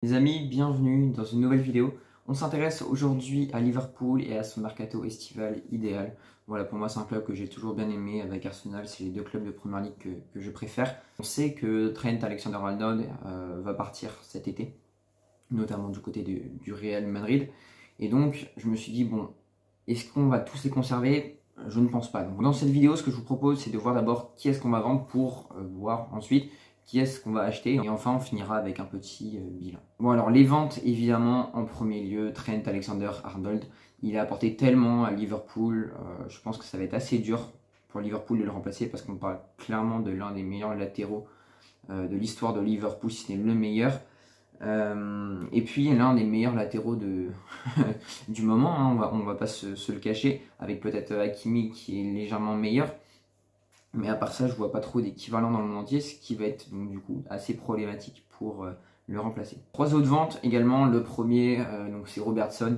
Les amis, bienvenue dans une nouvelle vidéo. On s'intéresse aujourd'hui à Liverpool et à son mercato estival idéal. Voilà, pour moi c'est un club que j'ai toujours bien aimé avec Arsenal, c'est les deux clubs de Première Ligue que je préfère. On sait que Trent Alexander-Arnold va partir cet été, notamment du côté du Real Madrid. Et donc je me suis dit, bon, est-ce qu'on va tous les conserver? Je ne pense pas. Donc dans cette vidéo, ce que je vous propose, c'est de voir d'abord qui est-ce qu'on va vendre pour voir ensuite qui est-ce qu'on va acheter. Et enfin, on finira avec un petit bilan. Bon, alors les ventes, évidemment, en premier lieu, Trent Alexander-Arnold. Il a apporté tellement à Liverpool. Je pense que ça va être assez dur pour Liverpool de le remplacer parce qu'on parle clairement de l'un des meilleurs latéraux de l'histoire de Liverpool, si ce n'est le meilleur. Et puis l'un des meilleurs latéraux du moment, hein, on va pas se le cacher, avec peut-être Hakimi qui est légèrement meilleur. Mais à part ça, je vois pas trop d'équivalent dans le monde entier, ce qui va être donc du coup assez problématique pour le remplacer. Trois autres ventes également. Le premier, donc c'est Robertson.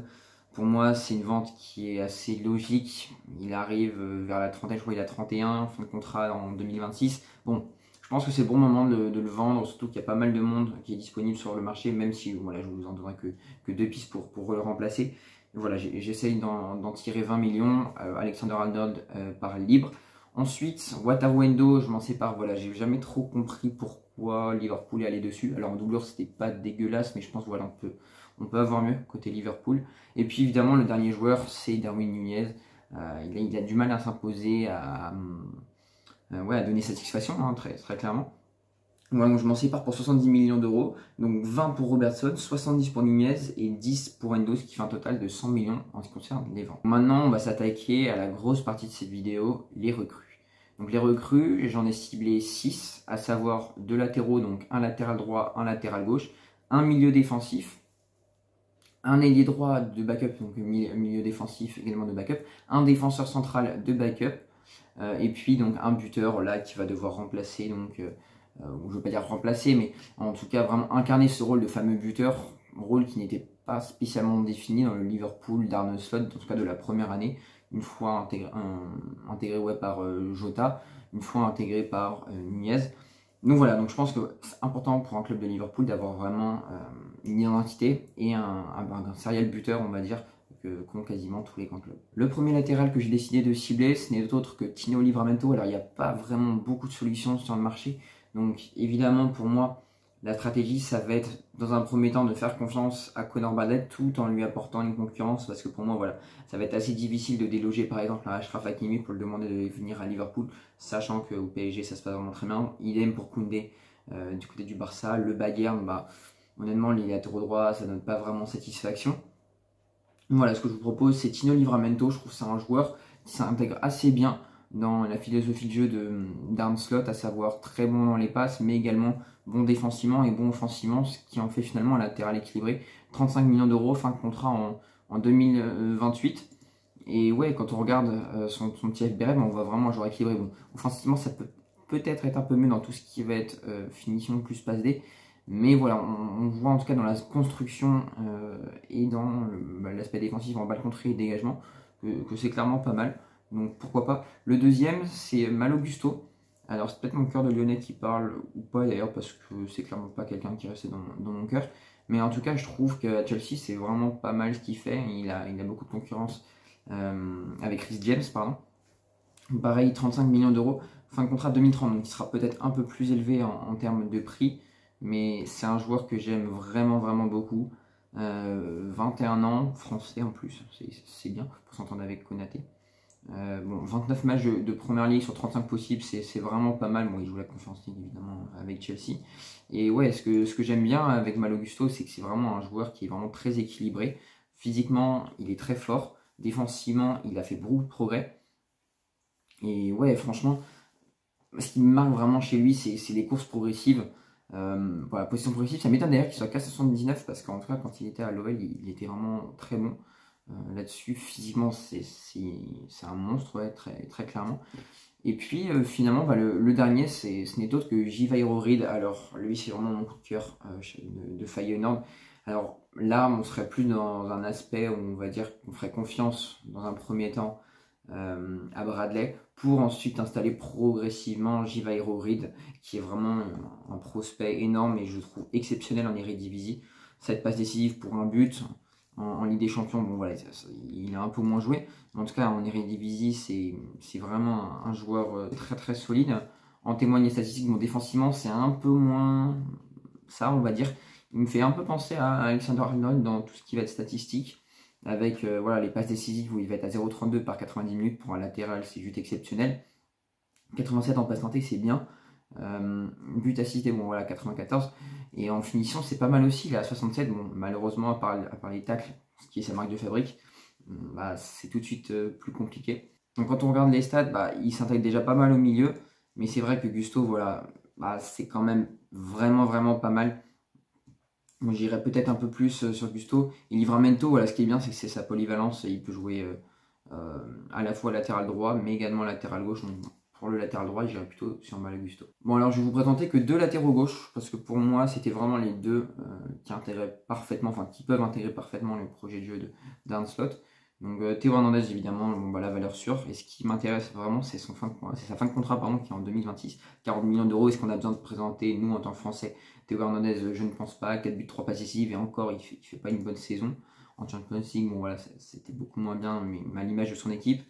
Pour moi, c'est une vente qui est assez logique. Il arrive vers la trentaine, je crois qu'il a 31, fin de contrat en 2026. Bon, je pense que c'est le bon moment de le vendre, surtout qu'il y a pas mal de monde qui est disponible sur le marché, même si voilà, je vous en donnerai que deux pistes pour le remplacer. Voilà, j'essaye d'en tirer 20 millions. Alexander-Arnold par libre. Ensuite, Wataru Endo, je m'en sépare. Voilà, j'ai jamais trop compris pourquoi Liverpool est allé dessus. Alors en doublure, c'était pas dégueulasse, mais je pense voilà, on peut avoir mieux côté Liverpool. Et puis évidemment, le dernier joueur, c'est Darwin Nunez. Il a du mal à s'imposer, ouais, à donner satisfaction, hein, très clairement. Voilà, donc je m'en sépare pour 70 millions d'euros. Donc 20 pour Robertson, 70 pour Nunez et 10 pour Endo, ce qui fait un total de 100 millions en ce qui concerne les ventes. Maintenant, on va s'attaquer à la grosse partie de cette vidéo, les recrues. Donc les recrues, j'en ai ciblé 6, à savoir deux latéraux, donc un latéral droit, un latéral gauche, un milieu défensif, un ailier droit de backup, donc milieu défensif également de backup, un défenseur central de backup, et puis donc un buteur là qui va devoir remplacer, donc je ne veux pas dire remplacer, mais en tout cas vraiment incarner ce rôle de fameux buteur, rôle qui n'était pas spécialement défini dans le Liverpool d'Arne Slot, en tout cas de la première année, une fois intégré ouais, par Jota, une fois intégré par Nunez. Donc voilà, donc je pense que c'est important pour un club de Liverpool d'avoir vraiment une identité et un serial buteur, on va dire, qu'ont quasiment tous les grands clubs. Le premier latéral que j'ai décidé de cibler, ce n'est autre que Tino Livramento. Alors il n'y a pas vraiment beaucoup de solutions sur le marché, donc évidemment pour moi, la stratégie, ça va être dans un premier temps de faire confiance à Conor Bardet tout en lui apportant une concurrence parce que pour moi, voilà, ça va être assez difficile de déloger par exemple un Achraf Hakimi pour le demander de venir à Liverpool, sachant qu'au PSG ça se passe vraiment très bien. Idem pour Koundé du côté du Barça. Le Bayern, bah, honnêtement, les latéraux droits, ça donne pas vraiment satisfaction. Voilà, ce que je vous propose, c'est Tino Livramento. Je trouve que c'est un joueur qui s'intègre assez bien dans la philosophie de jeu d'Arne Slot, à savoir très bon dans les passes, mais également bon défensivement et bon offensivement, ce qui en fait finalement un latéral équilibré. 35 millions d'euros, fin de contrat en 2028. Et ouais, quand on regarde son petit FBRM, on voit vraiment un joueur équilibré. Bon, offensivement, ça peut peut-être être un peu mieux dans tout ce qui va être finition plus passe D. Mais voilà, on voit en tout cas dans la construction et dans l'aspect défensif en balle contrée et dégagement que c'est clairement pas mal. Donc pourquoi pas. Le deuxième, c'est Malo Gusto. Alors c'est peut-être mon cœur de Lyonnais qui parle ou pas d'ailleurs parce que c'est clairement pas quelqu'un qui est resté dans mon cœur. Mais en tout cas, je trouve qu'à Chelsea, c'est vraiment pas mal ce qu'il fait. Il a beaucoup de concurrence avec Chris James, pardon. Pareil, 35 millions d'euros, fin de contrat 2030, donc il sera peut-être un peu plus élevé en termes de prix, mais c'est un joueur que j'aime vraiment beaucoup. 21 ans, français en plus, c'est bien pour s'entendre avec Konaté. Bon, 29 matchs de première ligue sur 35 possibles, c'est vraiment pas mal. Bon, il joue la Conference League évidemment avec Chelsea. Et ouais, ce que j'aime bien avec Malo Gusto, c'est que c'est vraiment un joueur qui est vraiment très équilibré. Physiquement, il est très fort. Défensivement, il a fait beaucoup de progrès. Et ouais, franchement, ce qui me marque vraiment chez lui, c'est les courses progressives. Voilà, position progressive, ça m'étonne d'ailleurs qu'il soit qu'à 79 parce qu'en tout cas, quand il était à l'OL, il était vraiment très bon. Là-dessus, physiquement, c'est un monstre, ouais, très clairement. Et puis finalement, bah, le dernier, ce n'est autre que Jivairo Reed. Alors, lui, c'est vraiment mon coup de cœur de Feyenoord. Alors là, on serait plus dans un aspect où on va dire qu'on ferait confiance dans un premier temps à Bradley pour ensuite installer progressivement Jivairo Reed qui est vraiment un prospect énorme et je trouve exceptionnel en Eredivisie. 7 passes décisives pour un but. En Ligue des Champions, bon voilà, il a un peu moins joué. Mais en tout cas, en Eredivisie, c'est vraiment un joueur très très solide. En témoignent les statistiques. Bon, défensivement, c'est un peu moins ça, on va dire. Il me fait un peu penser à Alexander Arnold dans tout ce qui va être statistique. Avec voilà, les passes décisives où il va être à 0,32 par 90 minutes. Pour un latéral, c'est juste exceptionnel. 87 en passe tentée, c'est bien. But assisté, bon voilà, 94. Et en finition, c'est pas mal aussi. Il est à 67. Bon, malheureusement, à part les tacles, ce qui est sa marque de fabrique, bah, c'est tout de suite plus compliqué. Donc quand on regarde les stats, bah, il s'intègre déjà pas mal au milieu. Mais c'est vrai que Gusto, voilà, bah, c'est quand même vraiment, vraiment pas mal. Moi, j'irais peut-être un peu plus sur Gusto. Et Livramento, voilà, ce qui est bien, c'est que c'est sa polyvalence. Il peut jouer à la fois latéral droit, mais également latéral gauche. Donc, pour le latéral droit, j'irais plutôt sur Malo Gusto. Bon, alors je vais vous présenter que 2 latéraux gauche, parce que pour moi, c'était vraiment les deux qui intégraient parfaitement, enfin qui peuvent intégrer parfaitement le projet de jeu d'Arne Slot. Donc Théo Hernandez, évidemment, bon, bah, la valeur sûre. Et ce qui m'intéresse vraiment, c'est sa fin de contrat pardon, qui est en 2026. 40 millions d'euros, est-ce qu'on a besoin de présenter, nous, en tant que Français? Théo Hernandez, je ne pense pas. 4 buts, 3 passes décisives, et encore, il fait pas une bonne saison. En Champions League, bon voilà, c'était beaucoup moins bien, mais à l'image de son équipe.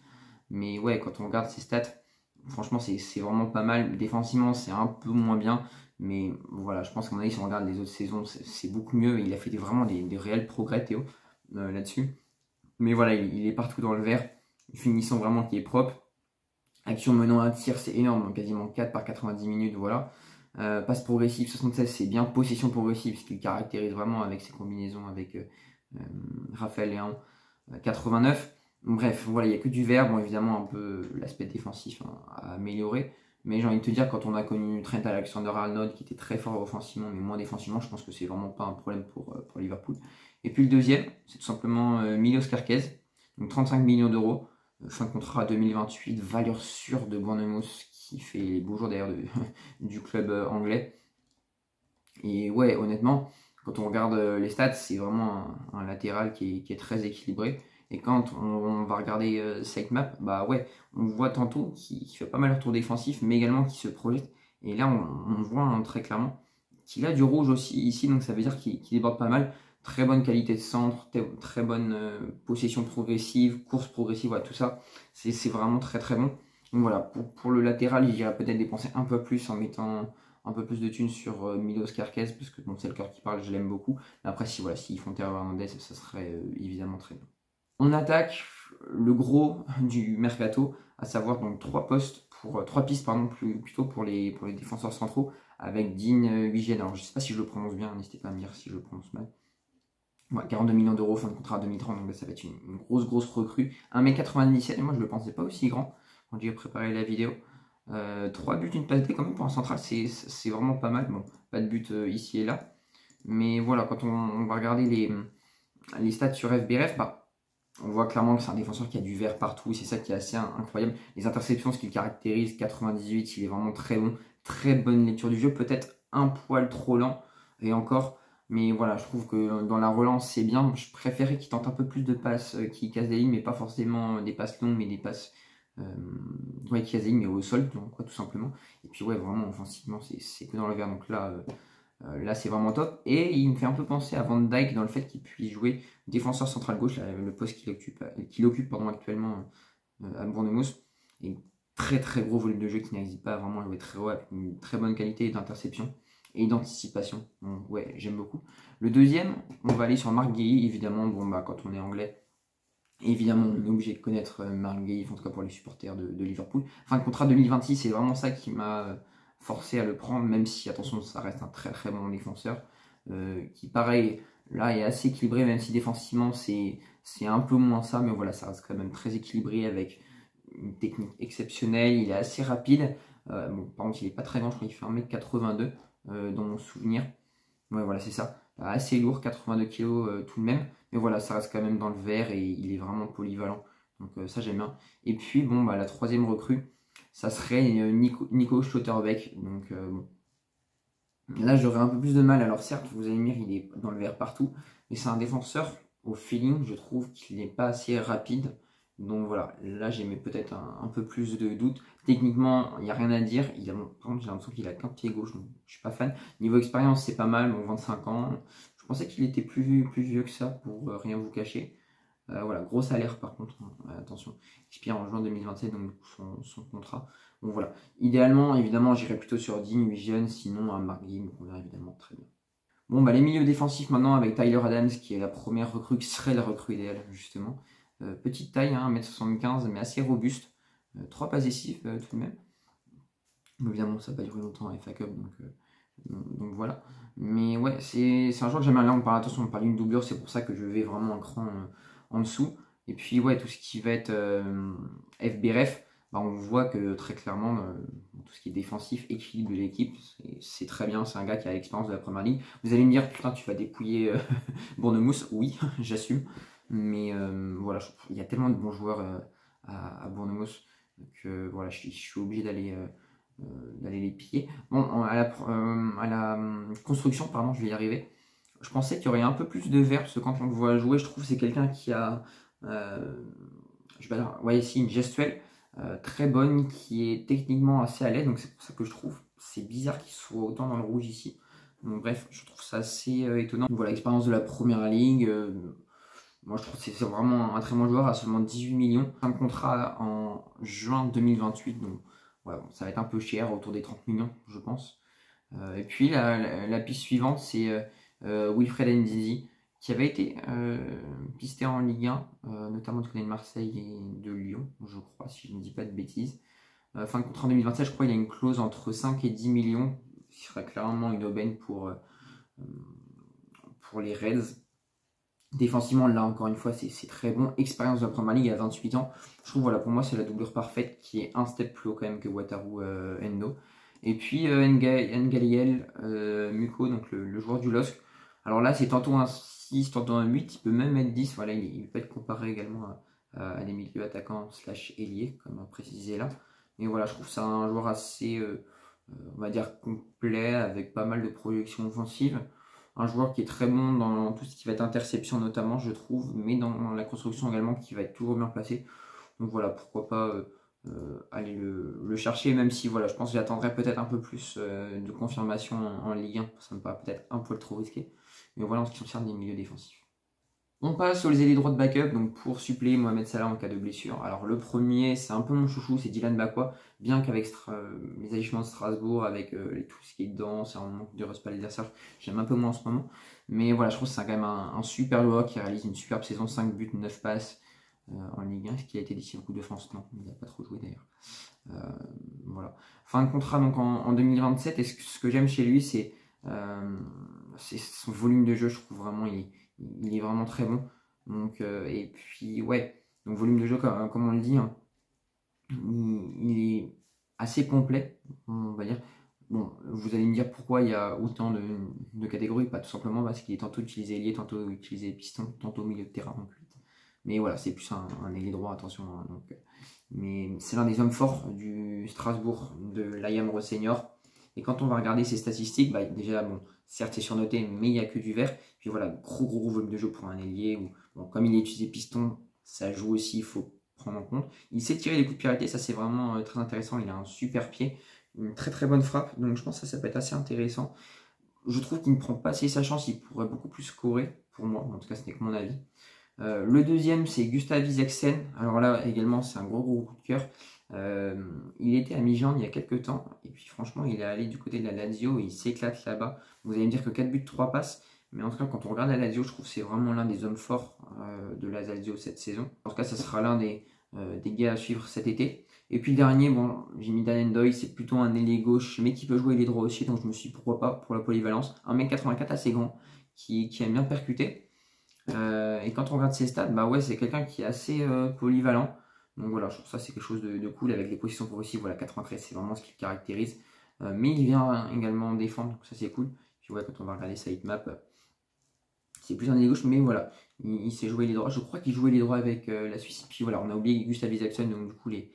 Mais ouais, quand on regarde ses stats, franchement, c'est vraiment pas mal. Défensivement, c'est un peu moins bien. Mais voilà, je pense qu'à mon avis, si on regarde les autres saisons, c'est beaucoup mieux. Il a fait vraiment des réels progrès, Théo, là-dessus. Mais voilà, il est partout dans le vert. Finissant vraiment qui est propre. Action menant un tir, c'est énorme. Donc quasiment 4 par 90 minutes, voilà. Passe progressive, 76, c'est bien. Possession progressive, ce qu'il caractérise vraiment avec ses combinaisons avec Raphaël Léon. 89. Bref, voilà, il n'y a que du vert. Bon, évidemment, un peu l'aspect défensif à améliorer. Mais j'ai envie de te dire, quand on a connu Trent Alexander-Arnold, qui était très fort offensivement, mais moins défensivement, je pense que c'est vraiment pas un problème pour Liverpool. Et puis le deuxième, c'est tout simplement Milos Kerkez, donc 35 millions d'euros, fin de contrat 2028, valeur sûre de Bournemouth, qui fait les beaux jours d'ailleurs du club anglais. Et ouais, honnêtement, quand on regarde les stats, c'est vraiment un latéral qui est très équilibré. Et quand on va regarder Sitemap, bah ouais, on voit tantôt qu'il fait pas mal de retours défensifs, mais également qu'il se projette. Et là, on voit très clairement qu'il a du rouge aussi ici, donc ça veut dire qu'il déborde pas mal. Très bonne qualité de centre, très bonne possession progressive, course progressive, voilà, tout ça, c'est vraiment très très bon. Donc voilà, pour le latéral, j'irais peut-être dépenser un peu plus en mettant un peu plus de thunes sur Milos Kerkez, parce que bon, c'est le cœur qui parle, je l'aime beaucoup. Mais après, si voilà, s'ils font Théo Hernandez, ça serait évidemment très bien. On attaque le gros du mercato, à savoir donc 3 postes pour 3 pistes pardon, plutôt pour les défenseurs centraux avec Dean Huijsen. Alors je sais pas si je le prononce bien, n'hésitez pas à me dire si je le prononce mal. Ouais, 42 millions d'euros, fin de contrat à 2030, donc ça va être une grosse recrue. 1m97, et moi je le pensais pas aussi grand quand j'ai préparé la vidéo. 3 buts, une passe D quand même pour un central, c'est vraiment pas mal. Bon, pas de but ici et là. Mais voilà, quand on va regarder les stats sur FBRF, bah, on voit clairement que c'est un défenseur qui a du vert partout. C'est ça qui est assez incroyable. Les interceptions, ce qui le caractérise, 98, il est vraiment très bon. Très bonne lecture du jeu, peut-être un poil trop lent. Et encore, mais voilà, je trouve que dans la relance, c'est bien. Je préférais qu'il tente un peu plus de passes qui cassent des lignes, mais pas forcément des passes longues, mais des passes ouais, qui cassent des lignes, mais au sol, donc, quoi, tout simplement. Et puis ouais, vraiment, offensivement, c'est que dans le vert. Donc là, c'est vraiment top. Et il me fait un peu penser à Van Dijk dans le fait qu'il puisse jouer défenseur central gauche, le poste qu'il occupe pardon, actuellement à Bournemouth. Et très gros volume de jeu qui n'hésite pas à vraiment jouer très haut avec une très bonne qualité d'interception et d'anticipation. Donc ouais, j'aime beaucoup. Le deuxième, on va aller sur Marc Guéhi, évidemment. Bon, bah, quand on est anglais, évidemment, on est obligé de connaître Marc Guéhi, en tout cas pour les supporters de Liverpool. Fin de contrat 2026, c'est vraiment ça qui m'a forcé à le prendre, même si, attention, ça reste un très bon défenseur, qui, pareil, là, est assez équilibré, même si défensivement, c'est un peu moins ça, mais voilà, ça reste quand même très équilibré, avec une technique exceptionnelle, il est assez rapide, bon, par contre, il n'est pas très grand, je crois qu'il fait 1m82, dans mon souvenir, ouais, voilà, c'est ça, assez lourd, 82 kg tout de même, mais voilà, ça reste quand même dans le vert, et il est vraiment polyvalent, donc ça, j'aime bien. Et puis, bon, bah, la troisième recrue, ça serait Nico Schlotterbeck. Donc bon. Là, j'aurais un peu plus de mal. Alors certes, vous allez me dire, il est dans le vert partout, mais c'est un défenseur, au feeling, je trouve qu'il n'est pas assez rapide. Donc voilà, là j'aimais peut-être un peu plus de doute. Techniquement, il n'y a rien à dire. Par contre, j'ai l'impression qu'il a qu'un pied gauche, donc je suis pas fan. Niveau expérience, c'est pas mal, bon, 25 ans. Je pensais qu'il était plus vieux que ça, pour rien vous cacher. Voilà, gros salaire par contre, hein, attention, il expire en juin 2027, donc son contrat. Donc voilà, idéalement, évidemment, j'irais plutôt sur Dean, Vision, sinon un Mark Guy me convient évidemment très bien. Bon, bah les milieux défensifs maintenant avec Tyler Adams, qui est la première recrue, qui serait la recrue idéale justement. Petite taille, hein, 1m75, mais assez robuste. 3 passes décisives tout de même. Évidemment, ça n'a pas duré longtemps à FA Cup, donc voilà. Mais ouais, c'est un joueur que j'aime bien. Attention, on parle d'une doublure, c'est pour ça que je vais vraiment un cran en dessous. Et puis ouais, tout ce qui va être FBRF, bah, on voit que très clairement, tout ce qui est défensif, équilibre de l'équipe, c'est très bien. C'est un gars qui a l'expérience de la première ligue. Vous allez me dire, putain, tu vas dépouiller Bournemouth. Oui, j'assume. Mais voilà, il y a tellement de bons joueurs à Bournemouth que voilà, je suis obligé d'aller les piller. Bon, à la construction, pardon, je vais y arriver. Je pensais qu'il y aurait un peu plus de vert, parce que quand on le voit jouer, je trouve que c'est quelqu'un qui a, je vais dire, ouais, ici une gestuelle très bonne, qui est techniquement assez à l'aise, donc c'est pour ça que je trouve c'est bizarre qu'il soit autant dans le rouge ici. Donc bref, je trouve ça assez étonnant. Donc, voilà, l'expérience de la première ligue. Moi, je trouve que c'est vraiment un très bon joueur à seulement 18 millions. Un contrat en juin 2028, donc ouais, bon, ça va être un peu cher, autour des 30 millions, je pense. Et puis la piste suivante, c'est Wilfred Ndidi, qui avait été pisté en Ligue 1, notamment du côté de Marseille et de Lyon, je crois, si je ne dis pas de bêtises. Fin de contrat en 2027, je crois qu'il a une clause entre 5 et 10 millions, ce qui serait clairement une aubaine pour les Reds. Défensivement, là encore une fois, c'est très bon. Expérience de la Première Ligue à 28 ans. Je trouve, voilà, pour moi, c'est la doublure parfaite qui est un step plus haut quand même que Wataru Endo. Et puis Ngaliel Muko, donc le joueur du LOSC. Alors là, c'est tantôt un 6, tantôt un 8. Il peut même être 10. Voilà, il peut être comparé également à des milieux attaquants / ailier, comme précisé là. Mais voilà, je trouve ça un joueur assez, on va dire, complet, avec pas mal de projections offensives. Un joueur qui est très bon dans tout ce qui va être interception notamment, je trouve, mais dans la construction également, qui va être toujours bien placé. Donc voilà, pourquoi pas aller le chercher, même si voilà, je pense que j'attendrai peut-être un peu plus de confirmation en Ligue 1, ça me paraît peut-être un peu trop risqué. Mais voilà en ce qui concerne les milieux défensifs. On passe aux ailiers droits de backup, donc pour suppléer Mohamed Salah en cas de blessure. Alors le premier, c'est un peu mon chouchou, c'est Dylan Bakwa, bien qu'avec les agissements de Strasbourg, avec tout ce qui est dedans, c'est un manque de respect à l'adversaire, j'aime un peu moins en ce moment. Mais voilà, je trouve que c'est quand même un super joueur qui réalise une superbe saison, 5 buts, 9 passes en Ligue 1, ce qui a été décidé en Coupe de France. Non, il n'a pas trop joué d'ailleurs. Voilà. Fin de contrat donc en 2027, et ce que j'aime chez lui, c'est son volume de jeu, je trouve vraiment il est vraiment très bon. Donc, et puis, ouais, donc volume de jeu, comme on le dit, hein, il est assez complet, on va dire. Bon, vous allez me dire pourquoi il y a autant de catégories, pas tout simplement parce qu'il est tantôt utilisé ailier, tantôt utilisé piston, tantôt milieu de terrain. Donc, mais voilà, c'est plus un ailier droit, attention. Hein, donc, mais c'est l'un des hommes forts du Strasbourg, de l'IAM Re Senior. Et quand on va regarder ses statistiques, bah, déjà, bon, certes, c'est surnoté, mais il n'y a que du vert. Puis voilà, gros volume de jeu pour un ailier. Bon, comme il est utilisé piston, ça joue aussi, il faut prendre en compte. Il sait tirer des coups de pied arrêtés, ça c'est vraiment très intéressant. Il a un super pied, une très bonne frappe. Donc je pense que ça peut être assez intéressant. Je trouve qu'il ne prend pas assez sa chance, il pourrait beaucoup plus scorer, pour moi. En tout cas, ce n'est que mon avis. Le deuxième, c'est Gustav Isaksen. Alors là, également, c'est un gros coup de cœur. Il était à Mijan il y a quelques temps, et puis franchement, il est allé du côté de la Lazio, et il s'éclate là-bas. Vous allez me dire que 4 buts, 3 passes, mais en tout cas, quand on regarde la Lazio, je trouve que c'est vraiment l'un des hommes forts de la Lazio cette saison. En tout cas, ça sera l'un des gars à suivre cet été. Et puis le dernier, bon, j'ai mis Dan Ndoye, c'est plutôt un ailier gauche, mais qui peut jouer les droits aussi, donc je me suis dit pourquoi pas pour la polyvalence. 1m84 assez grand, qui aime bien percuter. Et quand on regarde ses stats, bah ouais, c'est quelqu'un qui est assez polyvalent. Donc voilà, je trouve ça c'est quelque chose de cool avec les positions progressives. Voilà, 93, c'est vraiment ce qui le caractérise. Mais il vient également défendre, donc ça c'est cool. Puis ouais, quand on va regarder sa hitmap, c'est plus un ailier gauche, mais voilà, il sait jouer les droits. Je crois qu'il jouait les droits avec la Suisse. Puis voilà, on a oublié Gustav Isaksen, donc du coup les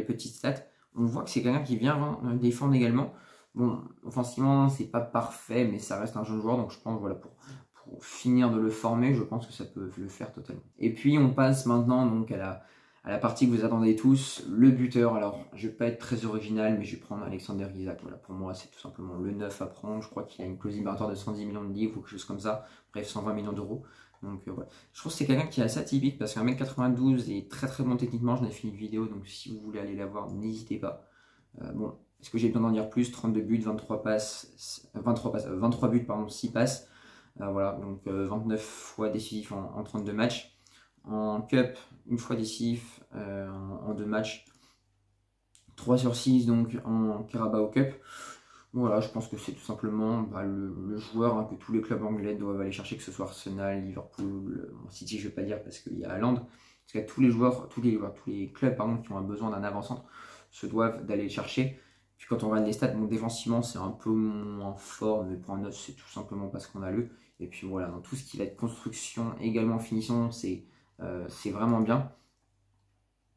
petites stats. On voit que c'est quelqu'un qui vient défendre également. Bon, offensivement, c'est pas parfait, mais ça reste un jeune joueur, donc je pense, voilà, pour finir de le former, je pense que ça peut le faire totalement. Et puis on passe maintenant donc à à la partie que vous attendez tous, le buteur. Alors, je vais pas être très original, mais je vais prendre Alexander Isak. Voilà, pour moi, c'est tout simplement le 9 à prendre. Je crois qu'il a une clause libératoire de 110 millions de livres ou quelque chose comme ça. Bref, 120 millions d'euros. Donc, voilà. Je trouve que c'est quelqu'un qui est assez atypique parce qu'un mec 92 est très très bon techniquement. J'en ai fait une vidéo, donc si vous voulez aller la voir, n'hésitez pas. Bon, est-ce que j'ai besoin d'en dire plus? 32 buts, 23 passes, 23 buts, pardon, 6 passes. Voilà, donc 29 fois décisif en 32 matchs. En Cup, une fois décisif en 2 matchs. 3 sur 6 donc en Carabao Cup. Voilà, je pense que c'est tout simplement le joueur que tous les clubs anglais doivent aller chercher, que ce soit Arsenal, Liverpool, City, je ne vais pas dire parce qu'il y a Haaland. Parce que tous les clubs qui ont besoin d'un avant-centre se doivent d'aller le chercher. Puis quand on regarde les stats, bon, défensivement c'est un peu moins fort, mais pour un 9 c'est tout simplement parce qu'on a le. Et puis voilà, dans tout ce qui va être construction, également finition, c'est vraiment bien.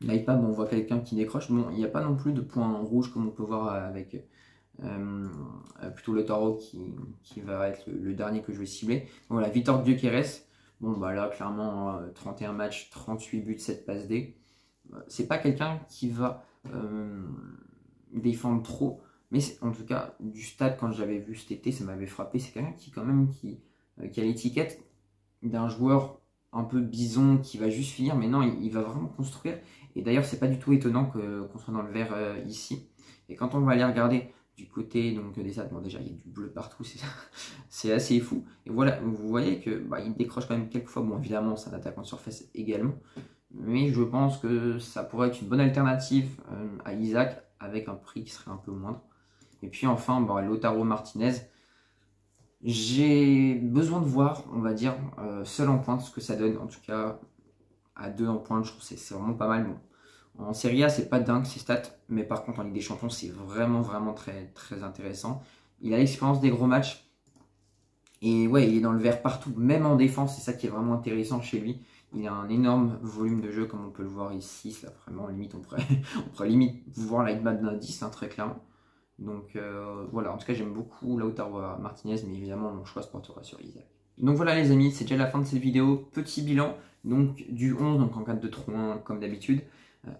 L'iPad, on voit quelqu'un qui décroche. Bon, il n'y a pas non plus de points rouges comme on peut voir avec plutôt le Taureau qui va être le dernier que je vais cibler. Donc, voilà, Vitor Gyökeres. Bon, bah là, clairement, 31 matchs, 38 buts, 7 passes D. C'est pas quelqu'un qui va défendre trop, mais en tout cas, du stade, quand j'avais vu cet été, ça m'avait frappé. C'est quelqu'un qui, quand même, qui a l'étiquette d'un joueur un peu bison qui va juste finir, mais non, il va vraiment construire. Et d'ailleurs, c'est pas du tout étonnant qu'on soit dans le vert ici. Et quand on va aller regarder du côté donc, des stats, bon, déjà il y a du bleu partout, c'est assez fou. Et voilà, vous voyez que il décroche quand même quelques fois. Bon, évidemment, c'est un attaquant de surface également, mais je pense que ça pourrait être une bonne alternative à Isak avec un prix qui serait un peu moindre. Et puis enfin, Lautaro Martinez. J'ai besoin de voir, on va dire, seul en pointe, ce que ça donne. En tout cas, à 2 en pointe, je trouve que c'est vraiment pas mal. Bon, en Serie A, c'est pas dingue ces stats, mais par contre, en Ligue des Champions, c'est vraiment, vraiment très, très intéressant. Il a l'expérience des gros matchs. Et ouais, il est dans le vert partout, même en défense. C'est ça qui est vraiment intéressant chez lui. Il a un énorme volume de jeu, comme on peut le voir ici. Là, vraiment, limite, on pourrait limite voir la hitmap d'un 10, très clairement. Donc voilà, en tout cas j'aime beaucoup Lautaro Martinez, mais évidemment mon choix se portera sur Isak. Donc voilà les amis, c'est déjà la fin de cette vidéo. Petit bilan donc du 11, donc en 4-2-3-1 comme d'habitude.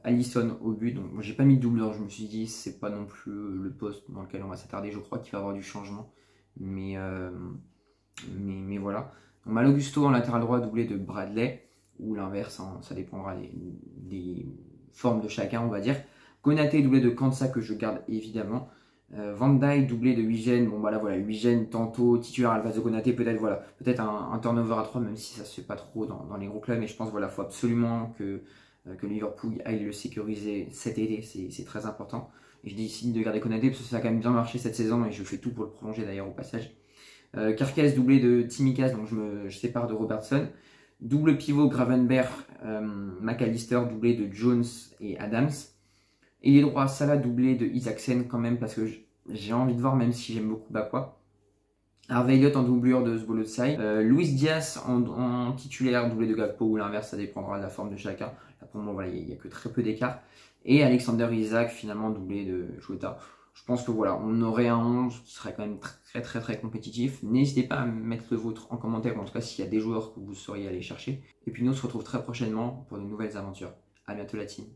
Alisson au but, donc j'ai pas mis de doubleur, je me suis dit c'est pas non plus le poste dans lequel on va s'attarder, je crois qu'il va y avoir du changement. Mais voilà. Donc Malo Gusto en latéral droit doublé de Bradley, ou l'inverse, ça dépendra des formes de chacun on va dire. Konaté doublé de Kansa que je garde évidemment. Van Dijk doublé de Huijsen, bon voilà, Huijsen tantôt titulaire à la place de Konaté, peut-être un turnover à 3, même si ça se fait pas trop dans les gros clubs, mais je pense voilà, faut absolument que Liverpool aille le sécuriser cet été, c'est très important. Et je décide de garder Konaté parce que ça a quand même bien marché cette saison et je fais tout pour le prolonger d'ailleurs au passage. Carcass doublé de Tsimikas, donc je sépare de Robertson. Double pivot Gravenberch, McAllister doublé de Jones et Adams. Et les droits, Salah doublé de Isaksen quand même parce que j'ai envie de voir, même si j'aime beaucoup Bakwa. Harvey Elliott en doublure de Szoboszlai. Luis Diaz en titulaire doublé de Gakpo ou l'inverse, ça dépendra de la forme de chacun. Là pour moi, voilà, il n'y a que très peu d'écart. Et Alexander Isak finalement doublé de Jota. Je pense que voilà, on aurait un 11 qui serait quand même très très très compétitif. N'hésitez pas à mettre le vôtre en commentaire, en tout cas s'il y a des joueurs que vous sauriez aller chercher. Et puis nous on se retrouve très prochainement pour de nouvelles aventures. A bientôt la team.